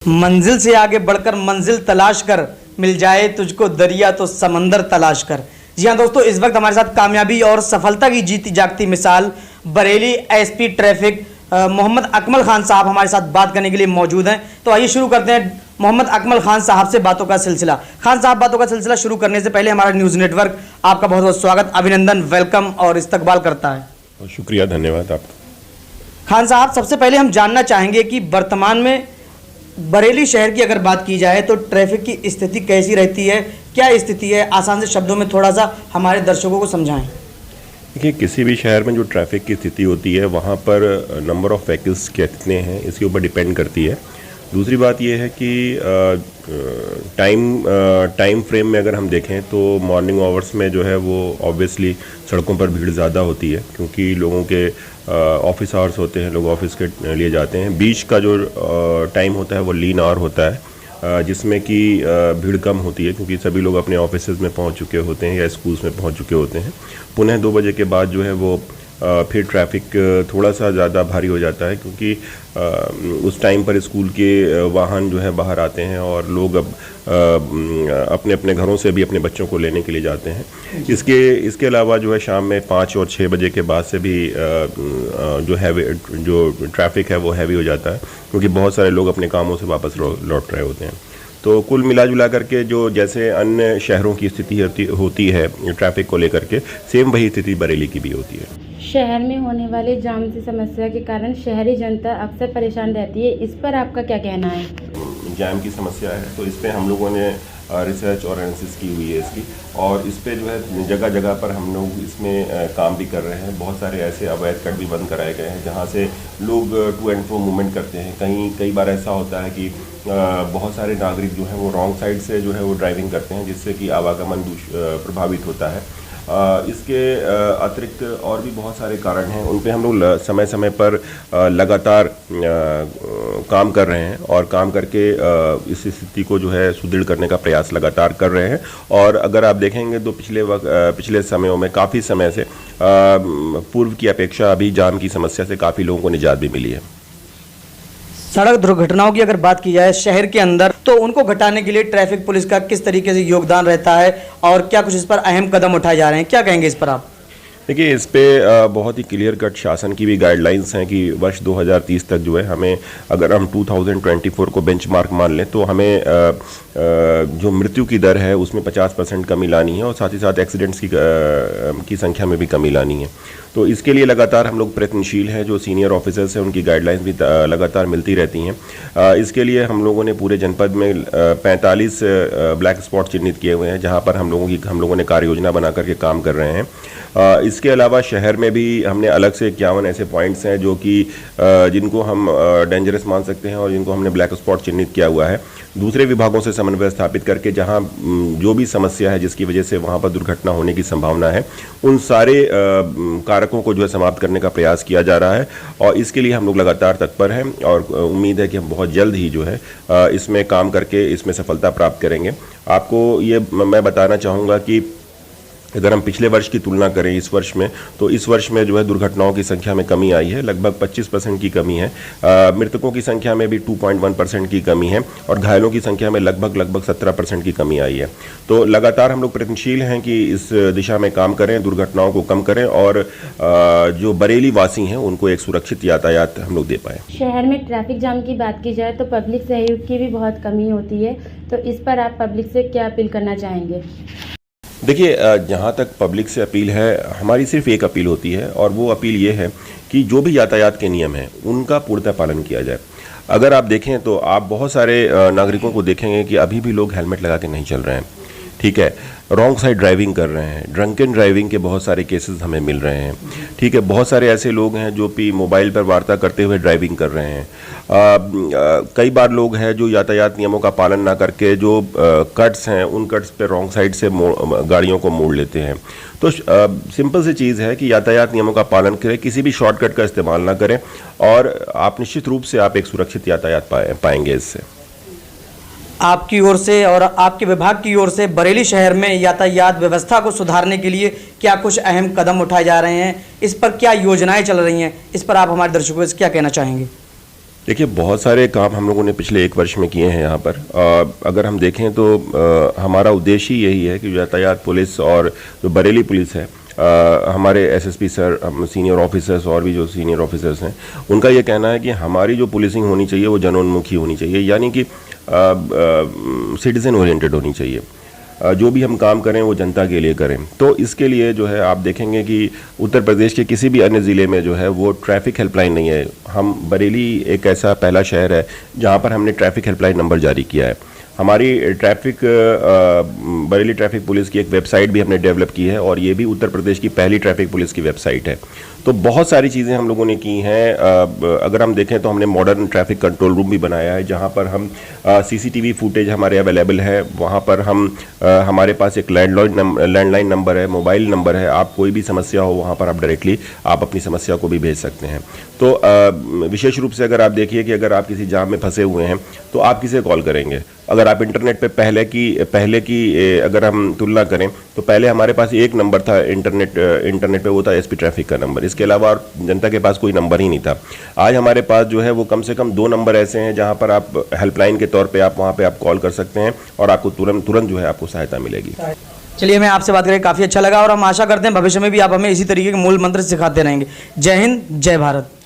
मंजिल से आगे बढ़कर मंजिल तलाश कर, मिल जाए तुझको दरिया तो समंदर तलाश कर। जी हाँ दोस्तों, इस वक्त हमारे साथ कामयाबी और सफलता की जीती जागती मिसाल बरेली एसपी ट्रैफिक मोहम्मद अकमल खान साहब हमारे साथ बात करने के लिए मौजूद हैं। तो आइए शुरू करते हैं मोहम्मद अकमल खान साहब से बातों का सिलसिला। खान साहब, बातों का सिलसिला शुरू करने से पहले हमारा न्यूज़ नेटवर्क आपका बहुत बहुत स्वागत, अभिनंदन, वेलकम और इस्तकबाल करता है। शुक्रिया, धन्यवाद आपका। खान साहब, सबसे पहले हम जानना चाहेंगे कि वर्तमान में बरेली शहर की अगर बात की जाए तो ट्रैफिक की स्थिति कैसी रहती है, क्या स्थिति है, आसान से शब्दों में थोड़ा सा हमारे दर्शकों को समझाएं। देखिए, किसी भी शहर में जो ट्रैफिक की स्थिति होती है वहाँ पर नंबर ऑफ़ व्हीकल्स कितने हैं इसके ऊपर डिपेंड करती है। दूसरी बात यह है कि टाइम फ्रेम में अगर हम देखें तो मॉर्निंग आवर्स में जो है वो ऑब्वियसली सड़कों पर भीड़ ज़्यादा होती है, क्योंकि लोगों के ऑफिस आवर्स होते हैं, लोग ऑफिस के लिए जाते हैं। बीच का जो टाइम होता है वो लीन आवर होता है, जिसमें कि भीड़ कम होती है, क्योंकि सभी लोग अपने ऑफिसेज में पहुंच चुके होते हैं या स्कूल्स में पहुंच चुके होते हैं। पुनः 2 बजे के बाद जो है वो फिर ट्रैफिक थोड़ा सा ज़्यादा भारी हो जाता है, क्योंकि उस टाइम पर स्कूल के वाहन जो है बाहर आते हैं और लोग अब अपने अपने घरों से भी अपने बच्चों को लेने के लिए जाते हैं। इसके अलावा जो है शाम में 5 और 6 बजे के बाद से भी जो ट्रैफिक है वो हैवी हो जाता है, क्योंकि बहुत सारे लोग अपने कामों से वापस लौट रहे होते हैं। तो कुल मिला जुला करके जो जैसे अन्य शहरों की स्थिति होती है ट्रैफिक को लेकर के, सेम वही स्थिति बरेली की भी होती है। शहर में होने वाले जाम की समस्या के कारण शहरी जनता अक्सर परेशान रहती है, इस पर आपका क्या कहना है? जाम की समस्या है तो इस पर हम लोगों ने रिसर्च और एनालिसिस की हुई है इसकी, और इस पे जो है जगह जगह पर हम लोग इसमें काम भी कर रहे हैं। बहुत सारे ऐसे अवैध कट भी बंद कराए गए हैं जहाँ से लोग टू एंड फ्रो मूवमेंट करते हैं। कई बार ऐसा होता है कि बहुत सारे नागरिक जो हैं वो रॉन्ग साइड से जो है वो ड्राइविंग करते हैं, जिससे कि आवागमन प्रभावित होता है। इसके अतिरिक्त और भी बहुत सारे कारण हैं, उन पे हम लोग समय समय पर लगातार काम कर रहे हैं और काम करके इस स्थिति को जो है सुदृढ़ करने का प्रयास लगातार कर रहे हैं। और अगर आप देखेंगे तो पिछले समयों में काफ़ी समय से पूर्व की अपेक्षा अभी जाम की समस्या से काफ़ी लोगों को निजात भी मिली है। सड़क दुर्घटनाओं की अगर बात की जाए शहर के अंदर, तो उनको घटाने के लिए ट्रैफिक पुलिस का किस तरीके से योगदान रहता है और क्या कुछ इस पर अहम कदम उठाए जा रहे हैं, क्या कहेंगे इस पर आप? देखिए, इस पे बहुत ही क्लियर कट शासन की भी गाइडलाइंस हैं कि वर्ष 2030 तक जो है हमें, अगर हम 2024 को बेंचमार्क मान लें तो हमें जो मृत्यु की दर है उसमें 50% कमी लानी है, और साथ ही साथ एक्सीडेंट्स की संख्या में भी कमी लानी है। तो इसके लिए लगातार हम लोग प्रयत्नशील हैं। जो सीनियर ऑफिसर्स हैं उनकी गाइडलाइंस भी लगातार मिलती रहती हैं। इसके लिए हम लोगों ने पूरे जनपद में 45 ब्लैक स्पॉट चिन्हित किए हुए हैं, जहां पर हम लोगों ने कार्य योजना बना करके काम कर रहे हैं। इसके अलावा शहर में भी हमने अलग से 51 ऐसे पॉइंट्स हैं जो कि जिनको हम डेंजरस मान सकते हैं और जिनको हमने ब्लैक स्पॉट चिन्हित किया हुआ है। दूसरे विभागों से समन्वय स्थापित करके जहां जो भी समस्या है जिसकी वजह से वहां पर दुर्घटना होने की संभावना है, उन सारे कारकों को जो है समाप्त करने का प्रयास किया जा रहा है, और इसके लिए हम लोग लगातार तत्पर हैं और उम्मीद है कि हम बहुत जल्द ही जो है इसमें काम करके इसमें सफलता प्राप्त करेंगे। आपको ये मैं बताना चाहूँगा कि अगर हम पिछले वर्ष की तुलना करें इस वर्ष में, तो इस वर्ष में जो है दुर्घटनाओं की संख्या में कमी आई है, लगभग 25% की कमी है। मृतकों की संख्या में भी 2.1% की कमी है, और घायलों की संख्या में लगभग 17% की कमी आई है। तो लगातार हम लोग प्रयत्नशील हैं कि इस दिशा में काम करें, दुर्घटनाओं को कम करें और जो बरेली वासी हैं उनको एक सुरक्षित यातायात हम लोग दे पाएँ। शहर में ट्रैफिक जाम की बात की जाए तो पब्लिक सहयोग की भी बहुत कमी होती है, तो इस पर आप पब्लिक से क्या अपील करना चाहेंगे? देखिए, जहाँ तक पब्लिक से अपील है, हमारी सिर्फ एक अपील होती है, और वो अपील ये है कि जो भी यातायात के नियम हैं उनका पूर्णतः पालन किया जाए। अगर आप देखें तो आप बहुत सारे नागरिकों को देखेंगे कि अभी भी लोग हेलमेट लगा के नहीं चल रहे हैं, ठीक है, रॉन्ग साइड ड्राइविंग कर रहे हैं, ड्रंकन ड्राइविंग के बहुत सारे केसेस हमें मिल रहे हैं, ठीक है। बहुत सारे ऐसे लोग हैं जो भी मोबाइल पर वार्ता करते हुए ड्राइविंग कर रहे हैं। कई बार लोग हैं जो यातायात नियमों का पालन ना करके जो कट्स हैं उन कट्स पे रॉन्ग साइड से गाड़ियों को मोड़ लेते हैं। तो सिंपल सी चीज़ है कि यातायात नियमों का पालन करें, किसी भी शॉर्टकट का इस्तेमाल ना करें, और आप निश्चित रूप से आप एक सुरक्षित यातायात पाएंगे इससे। आपकी ओर से और आपके विभाग की ओर से बरेली शहर में यातायात व्यवस्था को सुधारने के लिए क्या कुछ अहम कदम उठाए जा रहे हैं, इस पर क्या योजनाएं चल रही हैं, इस पर आप हमारे दर्शकों से क्या कहना चाहेंगे? देखिए, बहुत सारे काम हम लोगों ने पिछले 1 वर्ष में किए हैं यहाँ पर। अगर हम देखें तो हमारा उद्देश्य ही यही है कि यातायात पुलिस और जो बरेली पुलिस है, हमारे एसएसपी सर, सीनियर ऑफिसर्स और भी जो सीनियर ऑफिसर्स हैं, उनका ये कहना है कि हमारी जो पुलिसिंग होनी चाहिए वो जनोन्मुखी होनी चाहिए, यानी कि सिटीजन ओरिएंटेड होनी चाहिए। जो भी हम काम करें वो जनता के लिए करें। तो इसके लिए जो है आप देखेंगे कि उत्तर प्रदेश के किसी भी अन्य ज़िले में जो है वो ट्रैफिक हेल्पलाइन नहीं है। हम बरेली एक ऐसा पहला शहर है जहाँ पर हमने ट्रैफिक हेल्पलाइन नंबर जारी किया है। हमारी बरेली ट्रैफिक पुलिस की एक वेबसाइट भी हमने डेवलप की है और ये भी उत्तर प्रदेश की पहली ट्रैफिक पुलिस की वेबसाइट है। तो बहुत सारी चीज़ें हम लोगों ने की हैं। अगर हम देखें तो हमने मॉडर्न ट्रैफिक कंट्रोल रूम भी बनाया है जहां पर हम सीसीटीवी फुटेज हमारे अवेलेबल है। वहां पर हम हमारे पास एक लैंडलाइन नंबर है, मोबाइल नंबर है। आप कोई भी समस्या हो वहां पर आप डायरेक्टली आप अपनी समस्या को भी भेज सकते हैं। तो विशेष रूप से अगर आप देखिए कि अगर आप किसी जाम में फंसे हुए हैं तो आप किसे कॉल करेंगे। अगर आप इंटरनेट पे पहले की अगर हम तुलना करें तो पहले हमारे पास एक नंबर था इंटरनेट पे, वो था एसपी ट्रैफिक का नंबर। इसके अलावा और जनता के पास कोई नंबर ही नहीं था। आज हमारे पास जो है वो कम से कम 2 नंबर ऐसे हैं जहां पर आप हेल्पलाइन के तौर पे आप वहां पे आप कॉल कर सकते हैं और आपको तुरंत जो है आपको सहायता मिलेगी। चलिए, हमें आपसे बात करके काफ़ी अच्छा लगा और हम आशा करते हैं भविष्य में भी आप हमें इसी तरीके के मूल मंत्र सिखाते रहेंगे। जय हिंद, जय भारत।